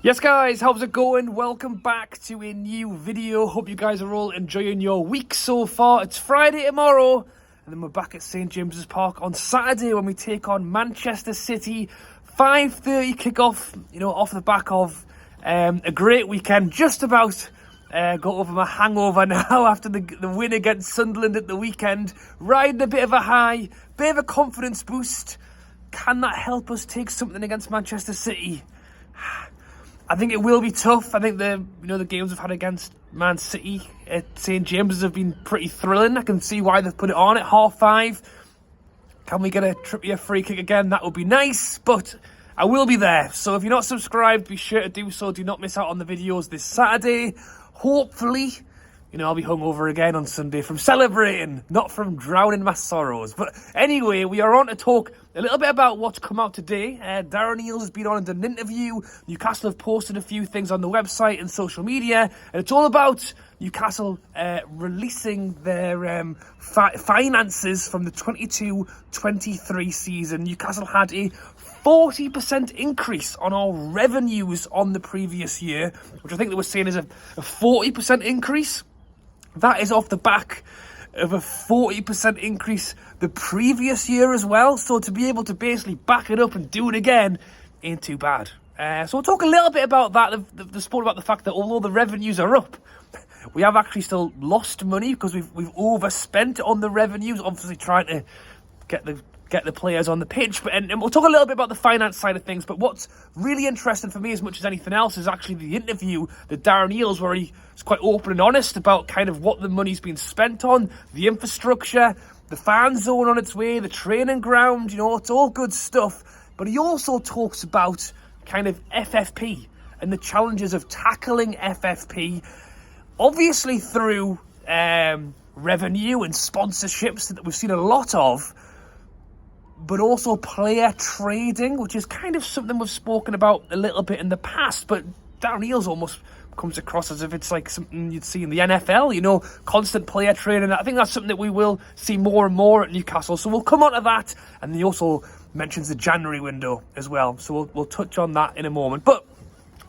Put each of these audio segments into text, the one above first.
Yes guys, how's it going? Welcome back to a new video. Hope you guys are all enjoying your week so far. It's Friday tomorrow, and then we're back at St James's Park on Saturday when we take on Manchester City. 5:30 kickoff, off the back of a great weekend. Just about got over my hangover now after the win against Sunderland at the weekend. Riding a bit of a high, bit of a confidence boost. Can that help us take something against Manchester City? I think it will be tough. I think the games we've had against Man City at St James's have been pretty thrilling. I can see why they've put it on at 5:30. Can we get a Trippier free kick again? That would be nice, but I will be there. So if you're not subscribed, be sure to do so. Do not miss out on the videos this Saturday. Hopefully, I'll be hungover again on Sunday from celebrating, not from drowning my sorrows. But anyway, we are on to talk a little bit about what's come out today. Darren Eales has been on and done an interview. Newcastle have posted a few things on the website and social media. And it's all about Newcastle releasing their finances from the 22-23 season. Newcastle had a 40% increase on our revenues on the previous year, which I think they were saying is a 40% increase. That is off the back of a 40% increase the previous year as well. So to be able to basically back it up and do it again ain't too bad. So we'll talk a little bit about that. They've spoken about the fact that although the revenues are up, we have actually still lost money because we've overspent on the revenues, obviously trying to get the players on the pitch. And we'll talk a little bit about the finance side of things. But what's really interesting for me as much as anything else is actually the interview that Darren Eales, where he was quite open and honest about kind of what the money's been spent on, the infrastructure, the fan zone on its way, the training ground, it's all good stuff. But he also talks about kind of FFP and the challenges of tackling FFP, obviously through revenue and sponsorships that we've seen a lot of, but also player trading, which is kind of something we've spoken about a little bit in the past. But Darren Eales almost comes across as if it's like something you'd see in the NFL, constant player trading. I think that's something that we will see more and more at Newcastle. So we'll come on to that. And he also mentions the January window as well. So we'll touch on that in a moment. But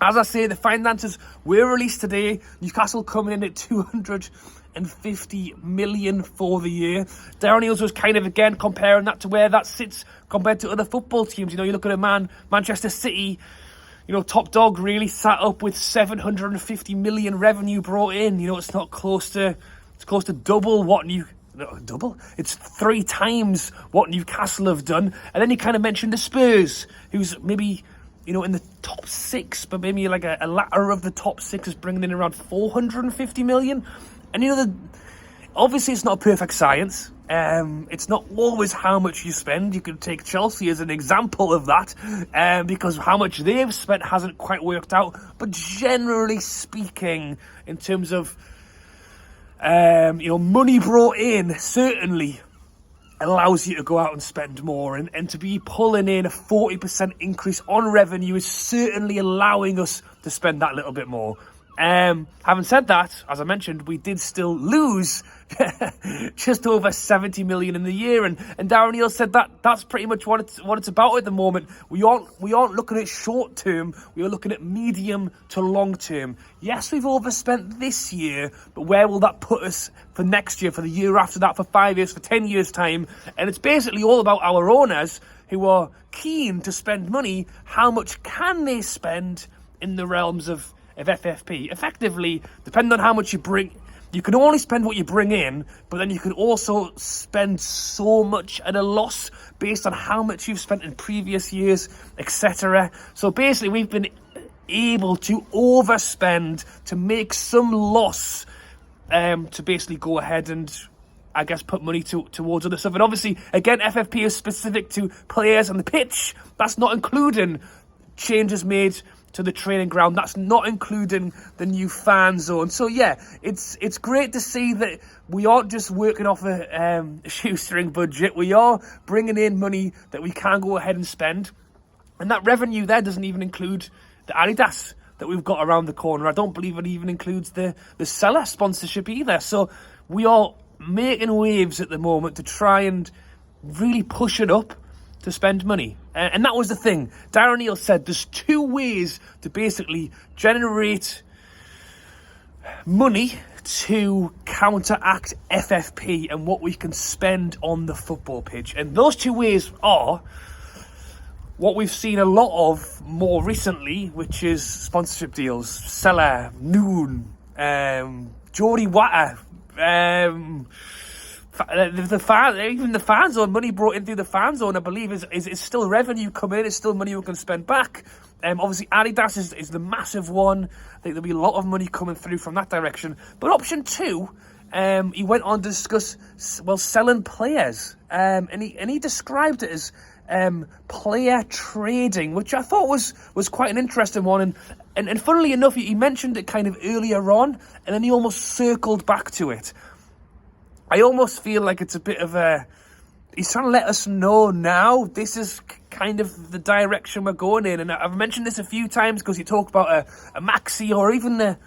as I say, the finances were released today. Newcastle coming in at 250 million for the year. Darren Eales was kind of, again, comparing that to where that sits compared to other football teams. You look at Manchester City, top dog really sat up with 750 million revenue brought in. It's close to double what it's 3 times what Newcastle have done. And then he kind of mentioned the Spurs, who's maybe, in the top 6, but maybe like a latter of the top 6 is bringing in around 450 million. And obviously it's not a perfect science. It's not always how much you spend. You could take Chelsea as an example of that, because how much they've spent hasn't quite worked out. But generally speaking, in terms of money brought in, certainly allows you to go out and spend more, and to be pulling in a 40% increase on revenue is certainly allowing us to spend that little bit more. Having said that, as I mentioned, we did still lose just over 70 million in the year, and Darren Eales said that's pretty much what it's about at the moment. We aren't looking at short term, we are looking at medium to long term. Yes, we've overspent this year, but where will that put us for next year, for the year after that, for 5 years, for 10 years time? And it's basically all about our owners who are keen to spend money. How much can they spend in the realms of FFP? Effectively, depending on how much you bring, you can only spend what you bring in, but then you can also spend so much at a loss based on how much you've spent in previous years, etc. So basically, we've been able to overspend to make some loss, to basically go ahead and, I guess, put money towards other stuff. And obviously, again, FFP is specific to players on the pitch. That's not including changes made to the training ground. That's not including the new fan zone. So yeah, it's great to see that we aren't just working off a shoestring budget. We are bringing in money that we can go ahead and spend. And that revenue there doesn't even include the Adidas that we've got around the corner. I don't believe it even includes the seller sponsorship either. So we are making waves at the moment to try and really push it up to spend money. And that was the thing. Darren Neal said there's two ways to basically generate money to counteract FFP and what we can spend on the football pitch. And those two ways are what we've seen a lot of more recently, which is sponsorship deals. Salah, Noon, Jody Watter, even the fan zone, money brought in through the fan zone, I believe, is still revenue coming in. It's still money we can spend back. Obviously, Adidas is the massive one. I think there'll be a lot of money coming through from that direction. But option two, he went on to discuss, selling players. And he described it as player trading, which I thought was quite an interesting one. And funnily enough, he mentioned it kind of earlier on, and then he almost circled back to it. I almost feel like it's a bit of he's trying to let us know now this is kind of the direction we're going in. And I've mentioned this a few times because you talk about a Maxi or even a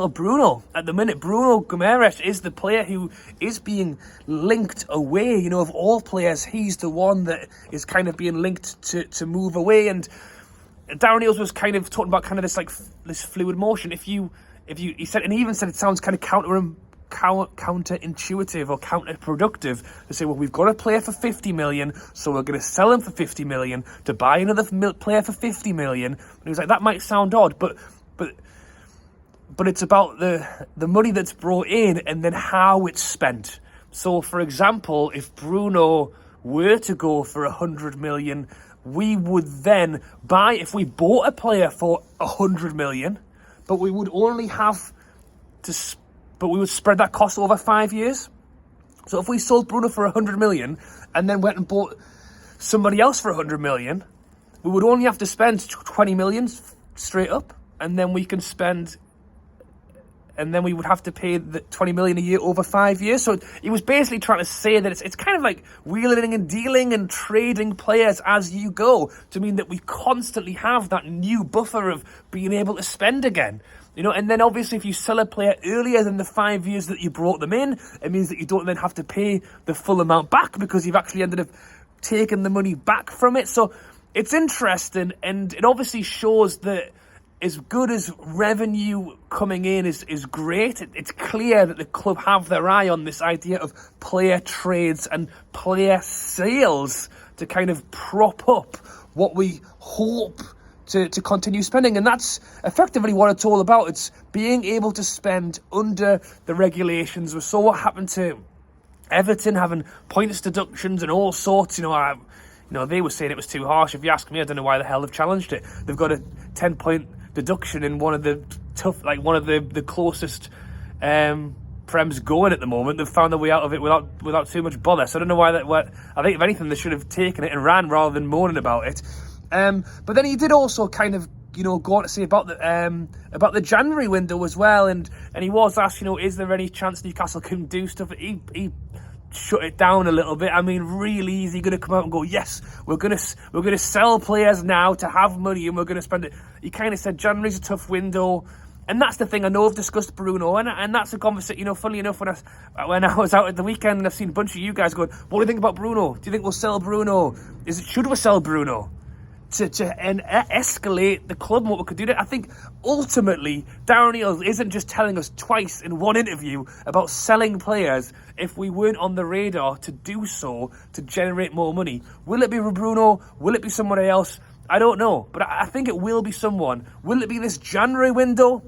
Bruno. At the minute, Bruno Guimaraes is the player who is being linked away. Of all players, he's the one that is kind of being linked to move away. And Darren Neal was kind of talking about kind of this fluid motion. He said, and he even said it sounds kind of counterintuitive or counterproductive to say, well, we've got a player for 50 million, so we're going to sell him for 50 million to buy another player for 50 million. And he was like, that might sound odd, but it's about the money that's brought in and then how it's spent. So, for example, if Bruno were to go for 100 million, we would then buy, if we bought a player for 100 million, but we would only have to but we would spread that cost over 5 years. So if we sold Bruno for 100 million and then went and bought somebody else for 100 million, we would only have to spend 20 million straight up, and then we would have to pay the 20 million a year over 5 years. So he was basically trying to say that it's kind of like wheeling and dealing and trading players as you go, to mean that we constantly have that new buffer of being able to spend again. And then obviously if you sell a player earlier than the 5 years that you brought them in, it means that you don't then have to pay the full amount back because you've actually ended up taking the money back from it. So it's interesting, and it obviously shows that as good as revenue coming in is great, it's clear that the club have their eye on this idea of player trades and player sales to kind of prop up what we hope to continue spending. And that's effectively what it's all about. It's being able to spend under the regulations. We saw what happened to Everton having points deductions and all sorts. They were saying it was too harsh. If you ask me, I don't know why the hell they've challenged it. They've got a 10-point deduction in one of the closest Prem's going at the moment. They've found their way out of it without too much bother. So I don't know why I think if anything they should have taken it and ran rather than moaning about it. But then he did also kind of go on to say about the January window as well, and he was asked, is there any chance Newcastle can do stuff? He shut it down a little bit. I mean, really, is he going to come out and go, yes, we're going to sell players now to have money and we're going to spend it? He kind of said January's a tough window. And that's the thing. I know I've discussed Bruno, and that's a conversation. Funnily enough, when I was out at the weekend, and I've seen a bunch of you guys going, what do you think about Bruno? Do you think we'll sell Bruno? Should we sell Bruno? To escalate the club and what we could do there. I think ultimately Darren Neal isn't just telling us twice in one interview about selling players if we weren't on the radar to do so to generate more money. Will it be Bruno? Will it be somebody else? I don't know, but I think it will be someone. Will it be this January window?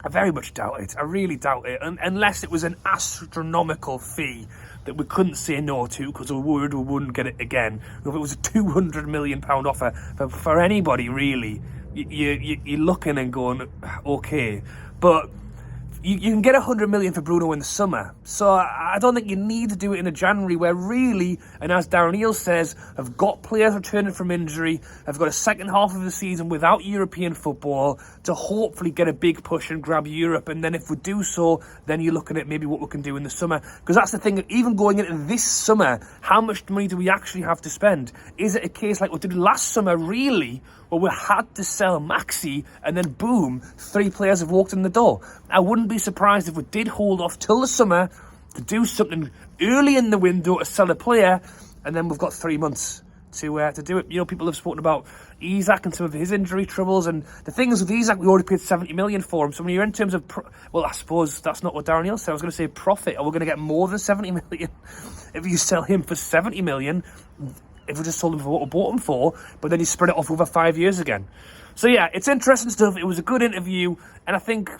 I very much doubt it. I really doubt it, unless it was an astronomical fee that we couldn't say no to because we were worried we wouldn't get it again. If it was a £200 million offer for anybody, really, you're looking and going, okay. But you can get 100 million for Bruno in the summer. So I don't think you need to do it in a January where really, and as Darren Neal says, have got players returning from injury, have got a second half of the season without European football to hopefully get a big push and grab Europe. And then if we do so, then you're looking at maybe what we can do in the summer. Because that's the thing, even going into this summer, how much money do we actually have to spend? Is it a case like we did last summer, really, where we had to sell Maxi and then boom, 3 players have walked in the door? I wouldn't be surprised if we did hold off till the summer to do something early in the window to sell a player, and then we've got 3 months to do it. You know, people have spoken about Isak and some of his injury troubles, and the thing is with Isak, we already paid 70 million for him. So when you're in terms of, well, I suppose that's not what Darren Neal said. I was going to say profit. Are we going to get more than 70 million if you sell him for 70 million? If we just sold him for what we bought him for, but then you spread it off over 5 years again. So yeah, it's interesting stuff. It was a good interview, and I think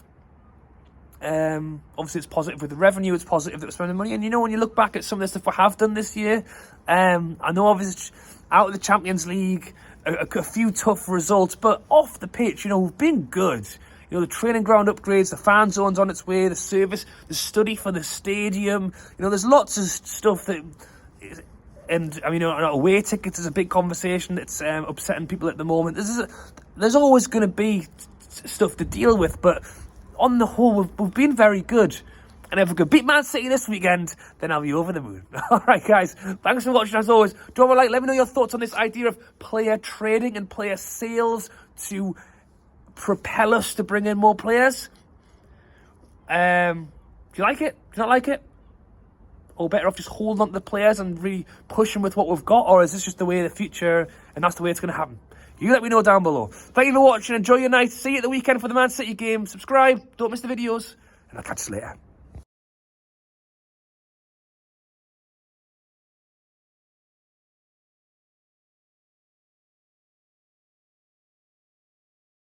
obviously it's positive with the revenue, it's positive that we're spending money. And you know, when you look back at some of the stuff we have done this year, I know obviously out of the Champions League, a few tough results, but off the pitch, you know, we've been good. You know, the training ground upgrades, the fan zone's on its way, the service, the study for the stadium. You know, there's lots of stuff that... And I mean, you know, away tickets is a big conversation. It's upsetting people at the moment. There's always going to be stuff to deal with, but on the whole, we've been very good. And if we could beat Man City this weekend, then I'll be over the moon. All right, guys, thanks for watching as always. Drop a like. Let me know your thoughts on this idea of player trading and player sales to propel us to bring in more players. Do you like it? Do you not like it? Or better off just holding on to the players and really pushing with what we've got? Or is this just the way of the future and that's the way it's going to happen? You let me know down below. Thank you for watching. Enjoy your night. See you at the weekend for the Man City game. Subscribe. Don't miss the videos. And I'll catch you later.